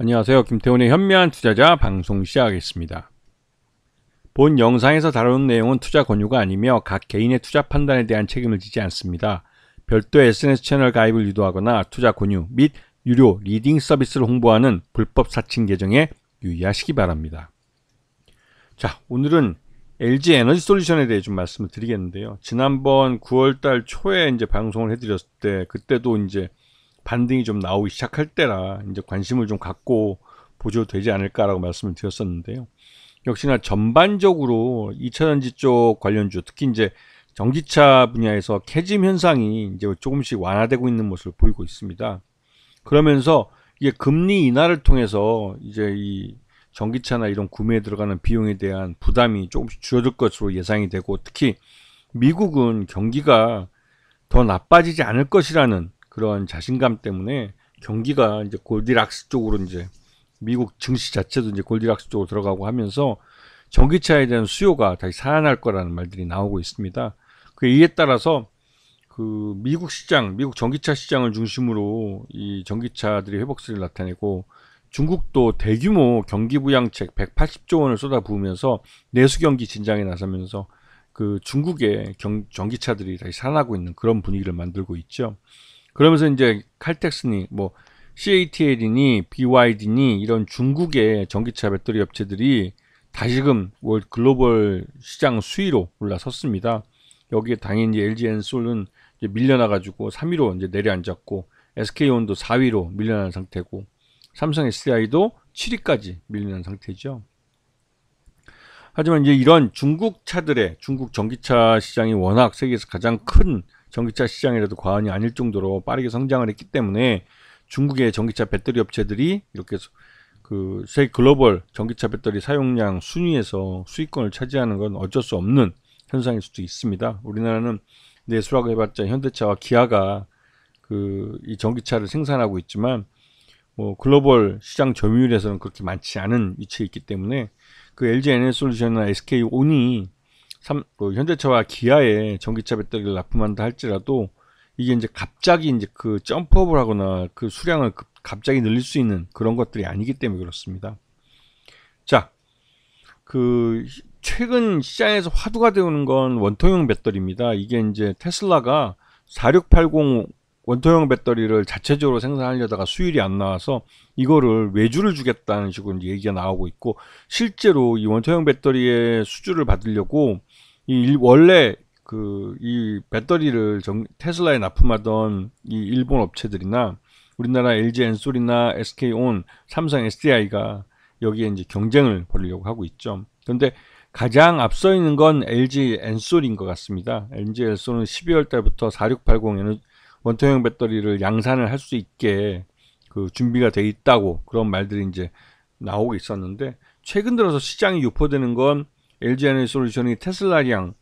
안녕하세요. 김태훈의 현명한 투자자 방송 시작하겠습니다. 본 영상에서 다루는 내용은 투자 권유가 아니며 각 개인의 투자 판단에 대한 책임을 지지 않습니다. 별도의 SNS 채널 가입을 유도하거나 투자 권유 및 유료 리딩 서비스를 홍보하는 불법 사칭 계정에 유의하시기 바랍니다. 자, 오늘은 LG 에너지솔루션에 대해 좀 말씀을 드리겠는데요. 지난번 9월달 초에 이제 방송을 해드렸을 때, 그때도 이제 반등이 좀 나오기 시작할 때라 이제 관심을 좀 갖고 보셔도 되지 않을까라고 말씀을 드렸었는데요. 역시나 전반적으로 2차전지 쪽 관련주, 특히 이제 전기차 분야에서 캐짐 현상이 이제 조금씩 완화되고 있는 모습을 보이고 있습니다. 그러면서 이게 금리 인하를 통해서 이제 이 전기차나 이런 구매에 들어가는 비용에 대한 부담이 조금씩 줄어들 것으로 예상이 되고, 특히 미국은 경기가 더 나빠지지 않을 것이라는 그런 자신감 때문에 경기가 이제 골디락스 쪽으로, 이제 미국 증시 자체도 이제 골디락스 쪽으로 들어가고 하면서 전기차에 대한 수요가 다시 살아날 거라는 말들이 나오고 있습니다. 이에 따라서 그 미국 시장, 미국 전기차 시장을 중심으로 이 전기차들이 회복세를 나타내고, 중국도 대규모 경기 부양책 180조 원을 쏟아부으면서 내수 경기 진작에 나서면서 그 중국의 전기차들이 다시 살아나고 있는 그런 분위기를 만들고 있죠. 그러면서 이제 칼텍스니, 뭐 CATL이니 BYD니 이런 중국의 전기차 배터리 업체들이 다시금 월 글로벌 시장 수위로 올라섰습니다. 여기에 당연히 LG엔솔은 이제 밀려나가지고 3위로 이제 내려앉았고, SK온도 4위로 밀려난 상태고, 삼성 SDI도 7위까지 밀려난 상태죠. 하지만 이제 이런 중국 차들의, 중국 전기차 시장이 워낙 세계에서 가장 큰 전기차 시장이라도 과언이 아닐 정도로 빠르게 성장을 했기 때문에 중국의 전기차 배터리 업체들이 이렇게 그 세계 글로벌 전기차 배터리 사용량 순위에서 수익권을 차지하는 건 어쩔 수 없는 현상일 수도 있습니다. 우리나라는 내수라고 해봤자 현대차와 기아가 그 이 전기차를 생산하고 있지만, 뭐 글로벌 시장 점유율에서는 그렇게 많지 않은 위치에 있기 때문에 그 LG 에너지솔루션이나 SK온이 현대차와 기아의 전기차 배터리를 납품한다 할지라도 이게 이제 갑자기 이제 그 점프업을 하거나 그 수량을 갑자기 늘릴 수 있는 그런 것들이 아니기 때문에 그렇습니다. 자, 그 최근 시장에서 화두가 되는 건 원통형 배터리입니다. 이게 이제 테슬라가 4680 원통형 배터리를 자체적으로 생산하려다가 수율이 안 나와서 이거를 외주를 주겠다는 식으로 얘기가 나오고 있고, 실제로 이 원통형 배터리의 수주를 받으려고 원래 이 배터리를 테슬라에 납품하던 이 일본 업체들이나 우리나라 LG 엔솔이나 SK온, 삼성 SDI가 여기에 이제 경쟁을 벌이려고 하고 있죠. 그런데 가장 앞서 있는 건 LG 엔솔인 것 같습니다. LG 엔솔은 12월 달부터 4680 원통형 배터리를 양산을 할 수 있게 그 준비가 돼 있다고 그런 말들이 이제 나오고 있었는데, 최근 들어서 시장이 유포되는 건 LG 에너지솔루션이 테슬라향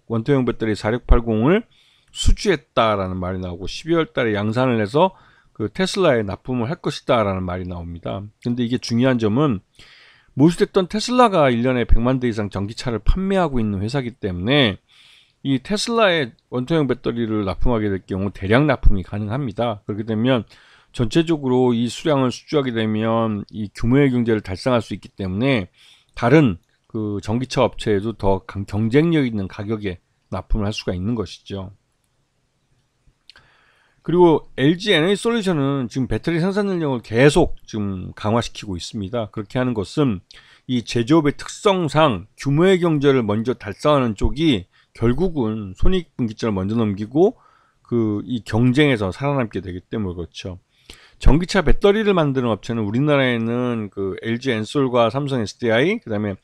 원통형 배터리 4680을 수주했다라는 말이 나오고, 12월 달에 양산을 해서 그 테슬라에 납품을 할 것이다 라는 말이 나옵니다. 근데 이게 중요한 점은, 무엇이됐든 테슬라가 1년에 100만 대 이상 전기차를 판매하고 있는 회사이기 때문에 이 테슬라의 원통형 배터리를 납품하게 될 경우 대량 납품이 가능합니다. 그렇게 되면 전체적으로 이 수량을 수주하게 되면 이 규모의 경제를 달성할 수 있기 때문에 다른 그 전기차 업체에도 더 경쟁력 있는 가격에 납품을 할 수가 있는 것이죠. 그리고 LG 에너지솔루션은 지금 배터리 생산 능력을 계속 지금 강화시키고 있습니다. 그렇게 하는 것은 이 제조업의 특성상 규모의 경제를 먼저 달성하는 쪽이 결국은 손익분기점을 먼저 넘기고 이 경쟁에서 살아남게 되기 때문에 그렇죠. 전기차 배터리를 만드는 업체는 우리나라에는 그 LG 엔솔과 삼성 SDI, 그다음에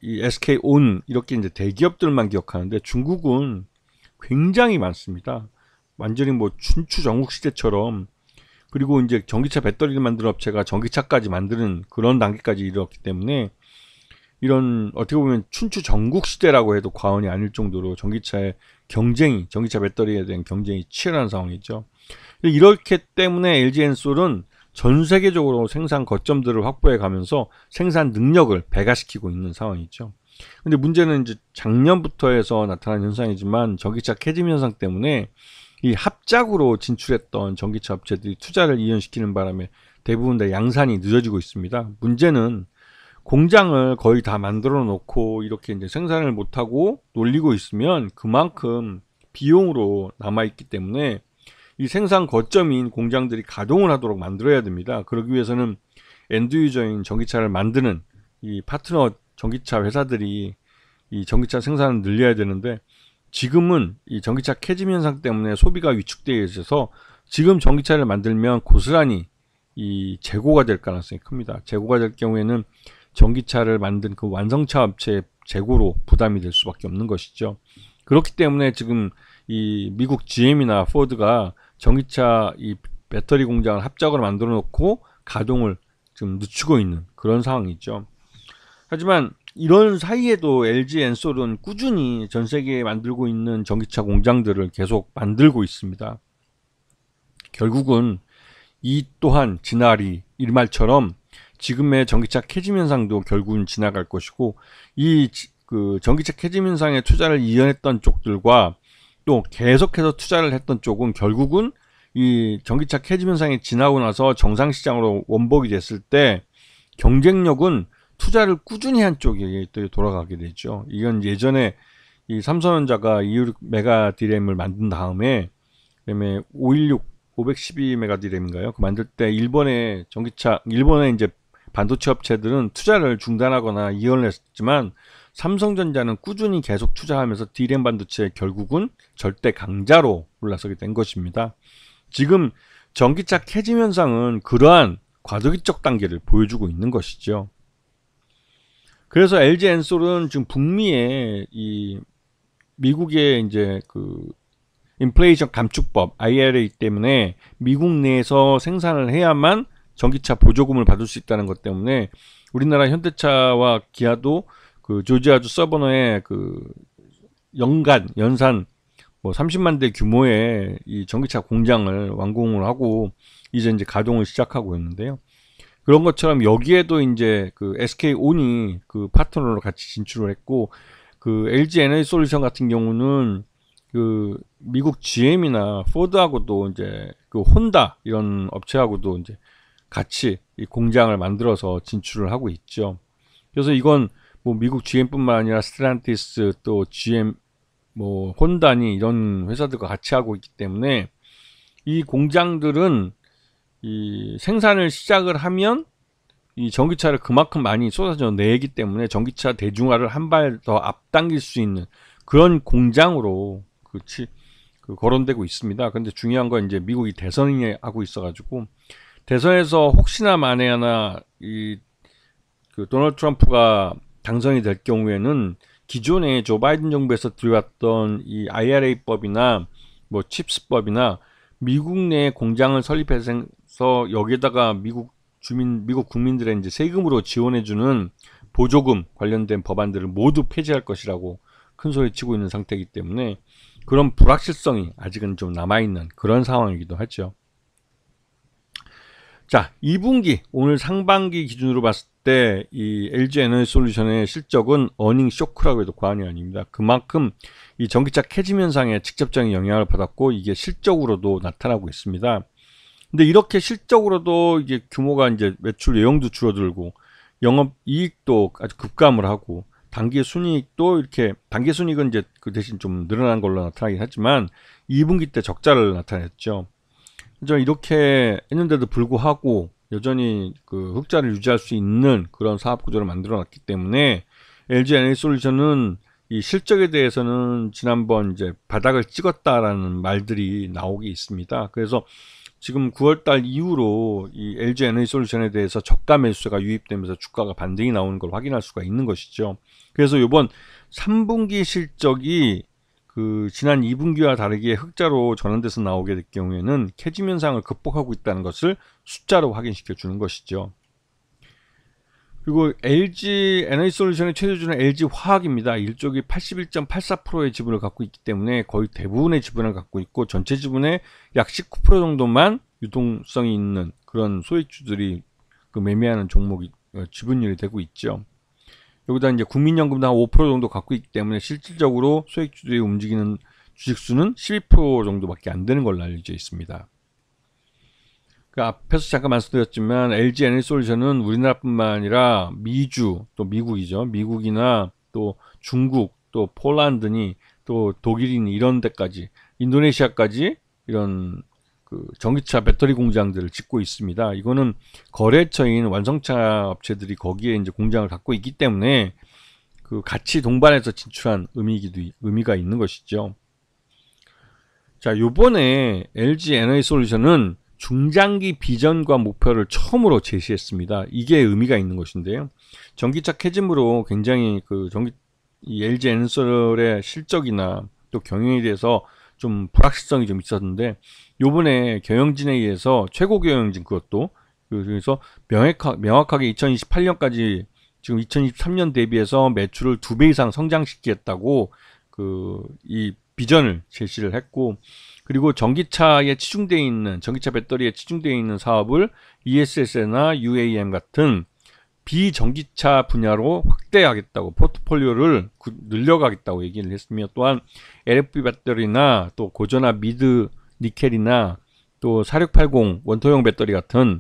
이 SK온 이렇게 이제 대기업들만 기억하는데, 중국은 굉장히 많습니다. 완전히 뭐 춘추 전국 시대처럼. 그리고 이제 전기차 배터리를 만드는 업체가 전기차까지 만드는 그런 단계까지 이르렀기 때문에, 이런 어떻게 보면 춘추 전국 시대라고 해도 과언이 아닐 정도로 전기차 배터리에 대한 경쟁이 치열한 상황이죠. 이렇기 때문에 LG 엔솔은 전 세계적으로 생산 거점들을 확보해 가면서 생산 능력을 배가시키고 있는 상황이죠. 근데 문제는 이제 작년부터 해서 나타난 현상이지만, 전기차 캐짐 현상 때문에 이 합작으로 진출했던 전기차 업체들이 투자를 이연시키는 바람에 대부분 다 양산이 늦어지고 있습니다. 문제는 공장을 거의 다 만들어 놓고 이렇게 이제 생산을 못하고 놀리고 있으면 그만큼 비용으로 남아있기 때문에 이 생산 거점인 공장들이 가동을 하도록 만들어야 됩니다. 그러기 위해서는 엔드 유저인 전기차를 만드는 이 파트너 전기차 회사들이 이 전기차 생산을 늘려야 되는데, 지금은 이 전기차 캐즘 현상 때문에 소비가 위축되어 있어서 지금 전기차를 만들면 고스란히 이 재고가 될 가능성이 큽니다. 재고가 될 경우에는 전기차를 만든 그 완성차 업체의 재고로 부담이 될 수밖에 없는 것이죠. 그렇기 때문에 지금 이 미국 GM이나 포드가 전기차 이 배터리 공장을 합작으로 만들어 놓고 가동을 좀 늦추고 있는 그런 상황이죠. 하지만 이런 사이에도 LG 엔솔은 꾸준히 전 세계에 만들고 있는 전기차 공장들을 계속 만들고 있습니다. 결국은 이 또한 지나리 이 말처럼 지금의 전기차 캐즘 현상도 결국은 지나갈 것이고, 이 그 전기차 캐즘 현상에 투자를 이연했던 쪽들과 또 계속해서 투자를 했던 쪽은 결국은 이 전기차 캐즘 현상이 지나고 나서 정상 시장으로 원복이 됐을 때 경쟁력은 투자를 꾸준히 한 쪽에 돌아가게 되죠. 이건 예전에 이 삼성전자가 216 메가 디램을 만든 다음에 그다음에 516 512 메가 디램인가요? 그 만들 때 일본의 이제 반도체 업체들은 투자를 중단하거나 이연을 했지만 삼성전자는 꾸준히 계속 투자하면서 디램 반도체 결국은 절대 강자로 올라서게 된 것입니다. 지금 전기차 캐즘 현상은 그러한 과도기적 단계를 보여주고 있는 것이죠. 그래서 LG 엔솔은 지금 북미에 이 미국의 이제 그 인플레이션 감축법 IRA 때문에 미국 내에서 생산을 해야만 전기차 보조금을 받을 수 있다는 것 때문에 우리나라 현대차와 기아도 그 조지아주 서버너의 그 연산 뭐 30만 대 규모의 이 전기차 공장을 완공을 하고 이제 가동을 시작하고 있는데요. 그런 것처럼 여기에도 이제 그 SK온이 그 파트너로 같이 진출을 했고, 그 LG 에너지 솔루션 같은 경우는 그 미국 GM이나 포드하고도 이제 그 혼다 이런 업체하고도 이제 같이 이 공장을 만들어서 진출을 하고 있죠. 그래서 이건 뭐 미국 GM뿐만 아니라 스텔란티스 또 GM 뭐 혼다니 이런 회사들과 같이 하고 있기 때문에 이 공장들은 이 생산을 시작을 하면 이 전기차를 그만큼 많이 쏟아져 내기 때문에 전기차 대중화를 한 발 더 앞당길 수 있는 그런 공장으로 그 거론되고 있습니다. 근데 중요한 건 이제 미국이 대선을 하고 있어가지고 대선에서 혹시나 만에 하나 이 그 도널드 트럼프가 당선이 될 경우에는 기존에 조 바이든 정부에서 들여왔던 이 IRA법이나 뭐 칩스법이나 미국 내 공장을 설립해서 여기에다가 미국 국민들의 이제 세금으로 지원해주는 보조금 관련된 법안들을 모두 폐지할 것이라고 큰 소리 치고 있는 상태이기 때문에 그런 불확실성이 아직은 좀 남아있는 그런 상황이기도 하죠. 자, 2분기 오늘 상반기 기준으로 봤을 때 이 LG 에너지 솔루션의 실적은 어닝 쇼크라고 해도 과언이 아닙니다. 그만큼 이 전기차 캐즘 현상에 직접적인 영향을 받았고 이게 실적으로도 나타나고 있습니다. 근데 이렇게 실적으로도 이게 규모가 이제 매출 내용도 줄어들고 영업 이익도 아주 급감을 하고 단기 순이익도 이렇게 단기 순이익은 이제 그 대신 좀 늘어난 걸로 나타나긴 하지만 2분기 때 적자를 나타냈죠. 이렇게 했는데도 불구하고 여전히 그 흑자를 유지할 수 있는 그런 사업 구조를 만들어 놨기 때문에 LG 에너지 솔루션은 이 실적에 대해서는 지난번 이제 바닥을 찍었다라는 말들이 나오기 있습니다. 그래서 지금 9월달 이후로 이 LG 에너지 솔루션에 대해서 저가 매수세가 유입되면서 주가가 반등이 나오는 걸 확인할 수가 있는 것이죠. 그래서 이번 3분기 실적이 그 지난 2분기와 다르게 흑자로 전환돼서 나오게 될 경우에는 캐즘 현상을 극복하고 있다는 것을 숫자로 확인시켜 주는 것이죠. 그리고 LG 에너지 솔루션의 최대주는 LG 화학입니다. 일족이 81.84%의 지분을 갖고 있기 때문에 거의 대부분의 지분을 갖고 있고 전체 지분의 약 19% 정도만 유동성이 있는 그런 소액주들이 그 매매하는 종목이 지분율이 되고 있죠. 여기다 이제 국민연금도 한 5% 정도 갖고 있기 때문에 실질적으로 소액주들이 움직이는 주식수는 12% 정도밖에 안 되는 걸로 알려져 있습니다. 그 앞에서 잠깐 말씀드렸지만 LG 에너지솔루션은 우리나라뿐만 아니라 미주, 또 미국이죠. 미국이나 또 중국, 또 폴란드니, 또 독일이니 이런 데까지, 인도네시아까지 이런 그 전기차 배터리 공장들을 짓고 있습니다. 이거는 거래처인 완성차 업체들이 거기에 이제 공장을 갖고 있기 때문에 그 같이 동반해서 진출한 의미가 있는 것이죠. 자, 요번에 LG 에너지솔루션은 중장기 비전과 목표를 처음으로 제시했습니다. 이게 의미가 있는 것인데요. 전기차 캐즘으로 굉장히 이 LG 에너지솔의 실적이나 또 경영에 대해서 좀 불확실성이 좀 있었는데, 요번에 경영진에 의해서 최고 경영진, 그것도 그래서 명확하게 2028년까지 지금 2023년 대비해서 매출을 2배 이상 성장시키겠다고 이 비전을 제시를 했고, 그리고 전기차 배터리에 치중되어 있는 사업을 ESS나 UAM 같은 비전기차 분야로 확대하겠다고, 포트폴리오를 늘려가겠다고 얘기를 했으며, 또한 LFP 배터리나 또 고전압 미드 니켈이나 또 4680 원소형 배터리 같은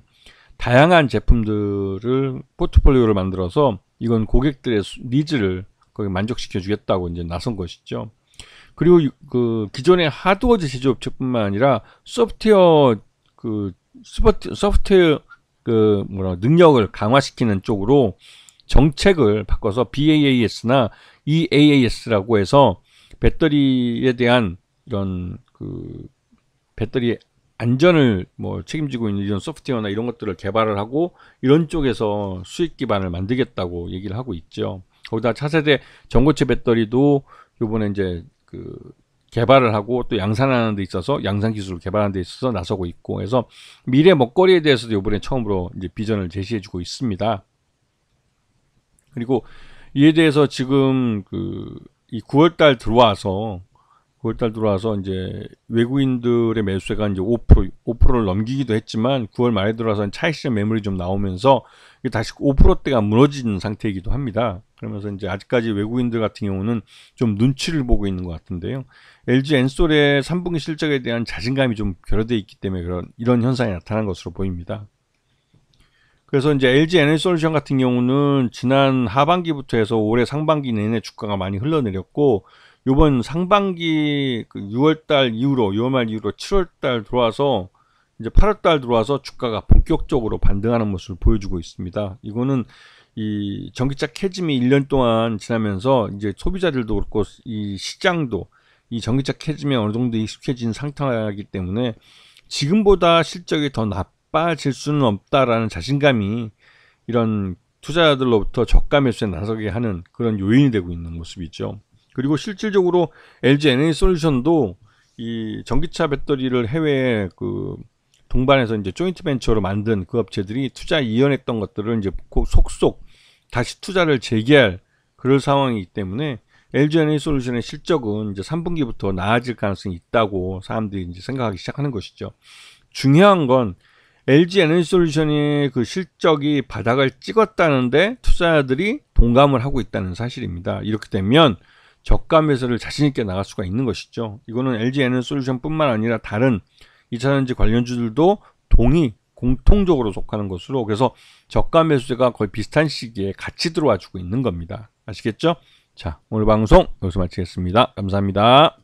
다양한 제품들을 포트폴리오를 만들어서 이건 고객들의 니즈를 거기 만족시켜 주겠다고 이제 나선 것이죠. 그리고 그 기존의 하드웨어 제조업체뿐만 아니라 소프트웨어 능력을 강화시키는 쪽으로 정책을 바꿔서 BAAS나 EAAS라고 해서 배터리에 대한 이런 배터리 안전을 책임지고 있는 이런 소프트웨어나 이런 것들을 개발을 하고 이런 쪽에서 수익 기반을 만들겠다고 얘기를 하고 있죠. 거기다 차세대 전고체 배터리도 요번에 이제 개발을 하고 또 양산하는 데 있어서 양산 기술을 개발하는 데 있어서 나서고 있고, 그래서 미래 먹거리에 대해서도 요번에 처음으로 이제 비전을 제시해 주고 있습니다. 그리고 이에 대해서 지금 이 9월달 들어와서 이제 외국인들의 매수세가 이제 5%를 넘기기도 했지만 9월 말에 들어와서 차익실현 매물이 좀 나오면서 다시 5%대가 무너진 상태이기도 합니다. 그러면서 이제 아직까지 외국인들 같은 경우는 좀 눈치를 보고 있는 것 같은데요. LG 엔솔의 3분기 실적에 대한 자신감이 좀 결여되어 있기 때문에 이런 현상이 나타난 것으로 보입니다. 그래서 이제 LG 에너지솔루션 같은 경우는 지난 하반기부터 해서 올해 상반기 내내 주가가 많이 흘러내렸고, 요번 상반기 6월 말 이후로 7월달 들어와서 이제 8월달 들어와서 주가가 본격적으로 반등하는 모습을 보여주고 있습니다. 이거는 이 전기차 캐즘이 1년 동안 지나면서 이제 소비자들도 그렇고 이 시장도 이 전기차 캐즘에 어느 정도 익숙해진 상태이기 때문에 지금보다 실적이 더 나빠질 수는 없다라는 자신감이 이런 투자자들로부터 저가 매수에 나서게 하는 그런 요인이 되고 있는 모습이죠. 그리고 실질적으로 LG 에너지솔루션도 이 전기차 배터리를 해외에 동반해서 이제 조인트 벤처로 만든 그 업체들이 투자 이연했던 것들을 이제 속속 다시 투자를 재개할 그럴 상황이기 때문에 LG 에너지솔루션의 실적은 이제 3분기부터 나아질 가능성이 있다고 사람들이 이제 생각하기 시작하는 것이죠. 중요한 건 LG 에너지솔루션의 그 실적이 바닥을 찍었다는데 투자자들이 동감을 하고 있다는 사실입니다. 이렇게 되면 저가 매수를 자신있게 나갈 수가 있는 것이죠. 이거는 LG 에너지솔루션뿐만 아니라 다른 2차전지 관련주들도 공통적으로 속하는 것으로, 그래서 저가 매수세가 거의 비슷한 시기에 같이 들어와 주고 있는 겁니다. 아시겠죠? 자, 오늘 방송 여기서 마치겠습니다. 감사합니다.